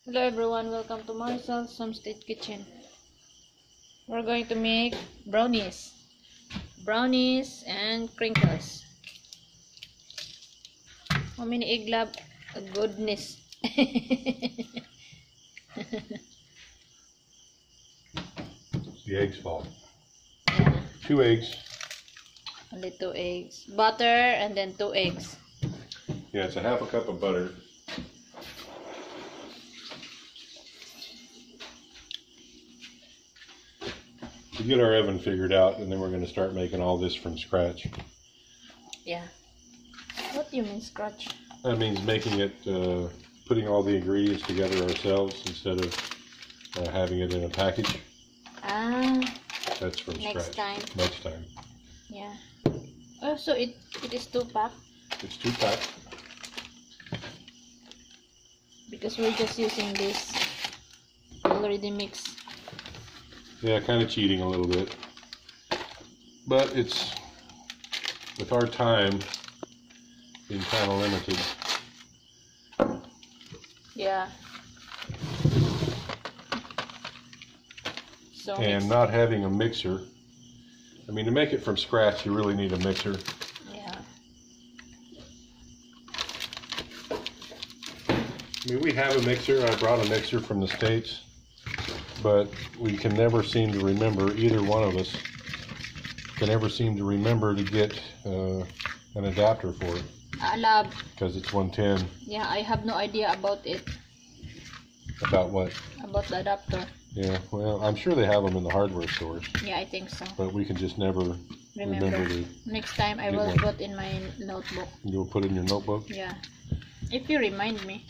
Hello everyone, welcome to Maricel's Homestead Kitchen. We're going to make brownies and crinkles. How many egg lab? Goodness. The eggs fall. Yeah. 2 eggs. Only 2 eggs. Butter and then 2 eggs. Yeah, it's a half a cup of butter. To get our oven figured out, and then we're going to start making all this from scratch. Yeah. What do you mean scratch? That means making it, putting all the ingredients together ourselves instead of having it in a package. Ah. That's from scratch. Next time. Yeah. Oh, so it is 2-pack? It's 2-pack. Because we're just using this already mixed. Yeah, kind of cheating a little bit. But it's, with our time being kind of limited. Yeah. So and not having a mixer. I mean, to make it from scratch, you really need a mixer. Yeah. I mean, we have a mixer. I brought a mixer from the States, but we can never seem to remember, either one of us can ever seem to remember to get an adapter for it. Lab. Because it's 110. Yeah, I have no idea about it. About what? About the adapter. Yeah, well, I'm sure they have them in the hardware stores. Yeah, I think so. But we can just never remember to. Next time I will put in my notebook. You'll put in your notebook? Yeah. If you remind me.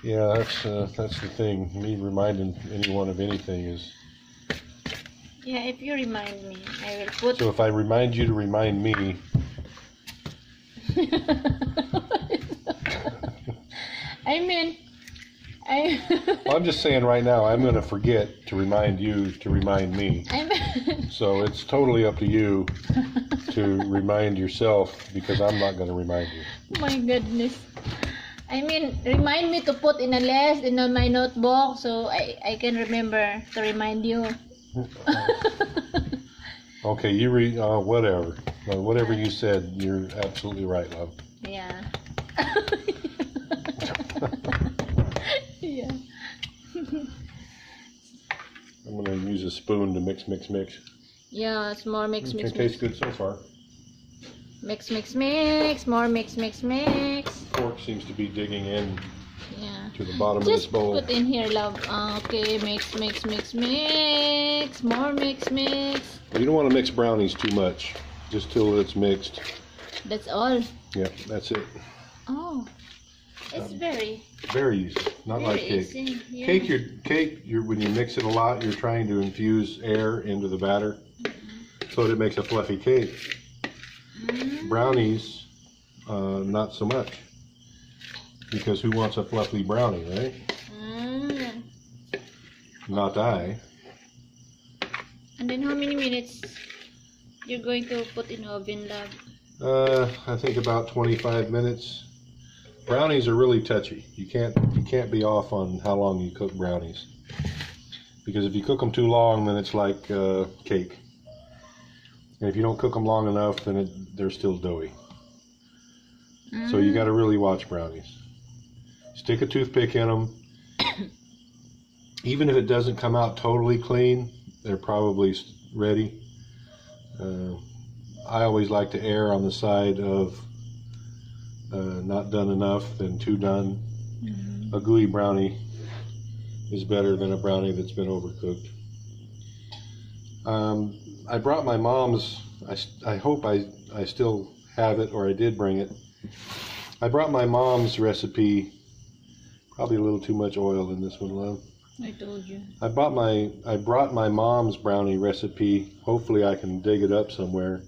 Yeah, that's the thing. Me reminding anyone of anything is... Yeah, if you remind me, I will put... So if I remind you to remind me... Well, I'm just saying right now, I'm going to forget to remind you to remind me. So it's totally up to you to remind yourself, because I'm not going to remind you. My goodness. I mean, remind me to put in a list in my notebook so I can remember to remind you. Okay, you whatever. Whatever you said, you're absolutely right, love. Yeah. Yeah. I'm going to use a spoon to mix. Yeah, it's more mix. It tastes good so far. Mix, more mix. Fork seems to be digging in to the bottom of this bowl. Just put in here, love. Okay, mix. More mix. You don't want to mix brownies too much, just till it's mixed. That's all? Yeah, that's it. Oh, it's very easy. Not like cake. Easy, yeah. Cake, when you mix it a lot, you're trying to infuse air into the batter, so that it makes a fluffy cake. Brownies, not so much, because who wants a fluffy brownie, right? Not I. And then how many minutes you're going to put in oven, love? I think about 25 minutes. Brownies are really touchy. You can't be off on how long you cook brownies, because if you cook them too long, then it's like cake. And if you don't cook them long enough, then they're still doughy. So you got to really watch brownies. Stick a toothpick in them. Even if it doesn't come out totally clean, they're probably ready. I always like to err on the side of not done enough than too done. A gooey brownie is better than a brownie that's been overcooked. I brought my mom's, I hope I still have it, or I did bring it. I brought my mom's recipe. Probably a little too much oil in this one, love. I told you. I brought my mom's brownie recipe. Hopefully I can dig it up somewhere.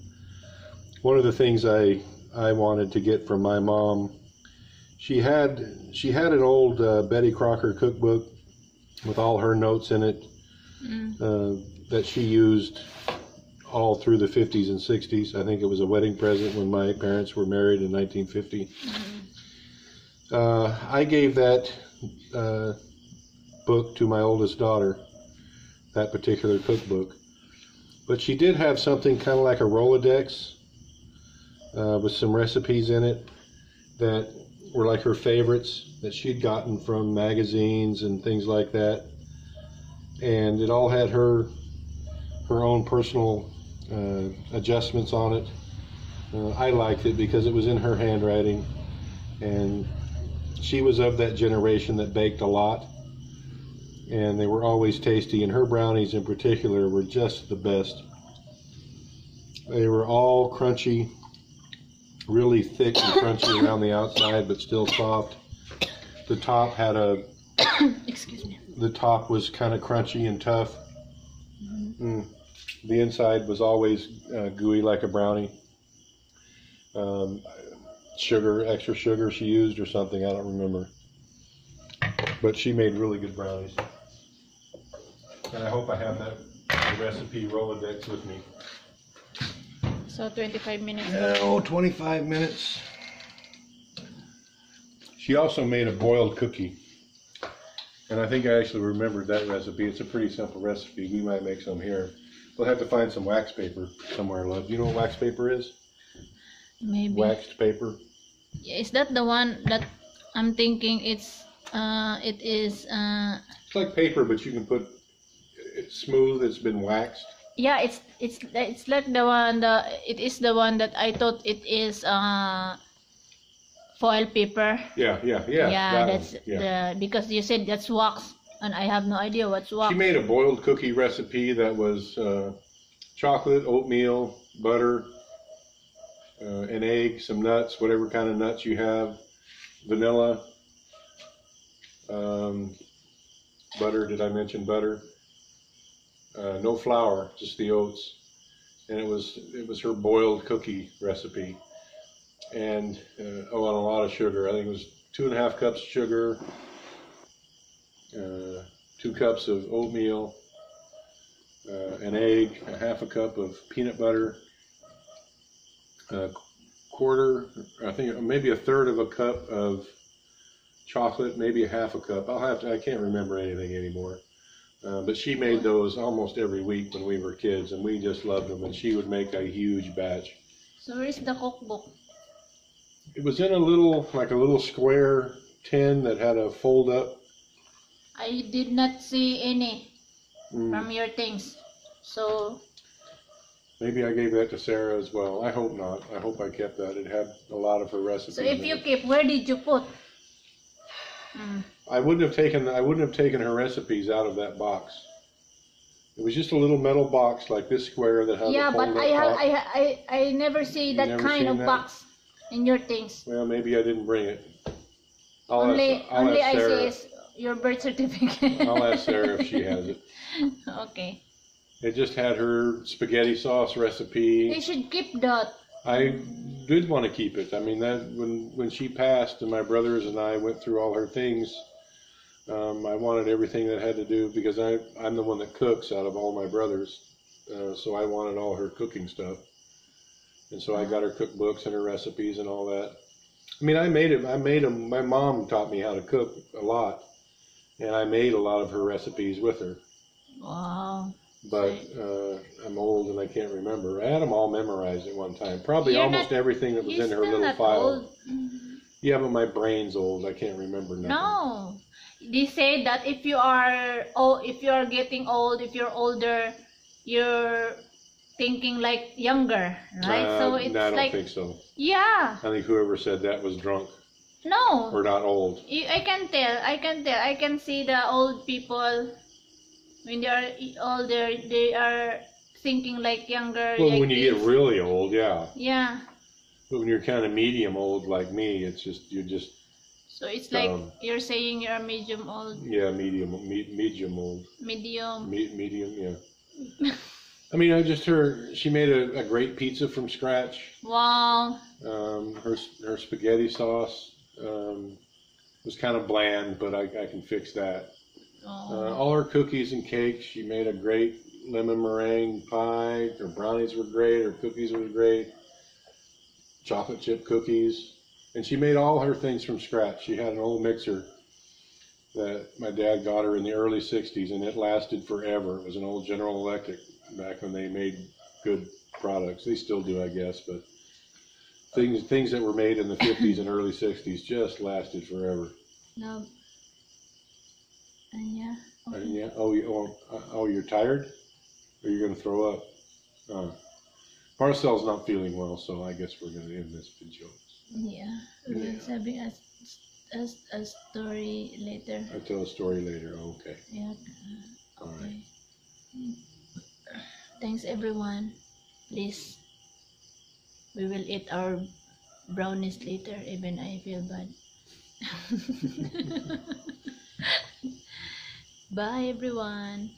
One of the things I wanted to get from my mom, she had an old Betty Crocker cookbook with all her notes in it that she used all through the 50s and 60s. I think it was a wedding present when my parents were married in 1950. I gave that book to my oldest daughter, that particular cookbook. But she did have something kind of like a Rolodex with some recipes in it that were like her favorites that she'd gotten from magazines and things like that. And it all had her own personal adjustments on it. I liked it because it was in her handwriting, and she was of that generation that baked a lot, and they were always tasty, and her brownies in particular were just the best. They were all crunchy, really thick and crunchy around the outside, but still soft. The top had a excuse me. The top was kind of crunchy and tough. The inside was always gooey like a brownie. Extra sugar she used or something, I don't remember. But she made really good brownies. And I hope I have that recipe Rolodex with me. So 25 minutes. No, 25 minutes. She also made a boiled cookie. And I think I actually remembered that recipe. It's a pretty simple recipe. We might make some here. We'll have to find some wax paper somewhere, love. Do you know what wax paper is? Maybe. Waxed paper. Is that the one that I'm thinking it is It's like paper, but you can put it's smooth. It's been waxed. yeah, it's like the one it is the one that I thought it is foil paper. Yeah. Yeah, that's one. Yeah. because you said that's wax, and I have no idea what's wax. She made a boiled cookie recipe that was chocolate, oatmeal, butter, an egg, some nuts, whatever kind of nuts you have, vanilla, butter. Did I mention butter? No flour, just the oats, and it was her boiled cookie recipe, and and a lot of sugar. I think it was 2.5 cups sugar, 2 cups of oatmeal, an egg, 1/2 cup of peanut butter, quarter, I think maybe 1/3 cup of chocolate, maybe 1/2 cup. I can't remember anything anymore. But she made those almost every week when we were kids, and we just loved them. And she would make a huge batch. So where is the cookbook? It was in a little square tin that had a fold up. I did not see any from your things. So Maybe I gave that to Sarah as well. I hope not. I hope I kept that. It had a lot of her recipes. so if you keep, where did you put? I wouldn't have taken her recipes out of that box. It was just a little metal box like this square that has Yeah, a but fold up top. I never see that never kind seen of that? box in your things. Well, maybe I didn't bring it. Only I'll ask I see Sarah. is your birth certificate. I'll ask Sarah if she has it. Okay. It just had her spaghetti sauce recipe. They should keep that. I did want to keep it. I mean, that when she passed and my brothers and I went through all her things, I wanted everything that had to do, because I'm the one that cooks out of all my brothers, so I wanted all her cooking stuff, and so I got her cookbooks and her recipes and all that. I mean, I made them. My mom taught me how to cook a lot, and I made a lot of her recipes with her. Wow. But I'm old and I can't remember. I had them all memorized at one time. Probably almost everything that was in her little file. Old. Yeah, but my brain's old. I can't remember nothing. No. They say that if you are getting old, if you're older, you're thinking like younger, right? So it's I don't like, think so. yeah. I think whoever said that was drunk No. or not old. I can tell. I can see the old people when they are older. They are thinking like younger. Well, like when you get really old, yeah. Yeah. But when you're kind of medium old like me, it's just you're just. So it's like you're saying you're medium old. Yeah, medium old. Medium. Medium, yeah. I mean, she made a great pizza from scratch. Wow. Her spaghetti sauce was kind of bland, but I can fix that. Oh. All her cookies and cakes, she made a great lemon meringue pie. Her brownies were great. Her cookies were great. Chocolate chip cookies. And she made all her things from scratch. She had an old mixer that my dad got her in the early 60s, and it lasted forever. It was an old General Electric back when they made good products. They still do, I guess, but things that were made in the 50s and early 60s just lasted forever. No. And yeah. Okay. And yeah. Oh, you're tired? Or you're going to throw up? Marcel's not feeling well, so I guess we're going to end this video. Yeah. We'll having a story later. I'll tell a story later. Okay. Yeah. All Okay. right. Thanks everyone. Please, we will eat our brownies later. Even I feel bad. Bye everyone.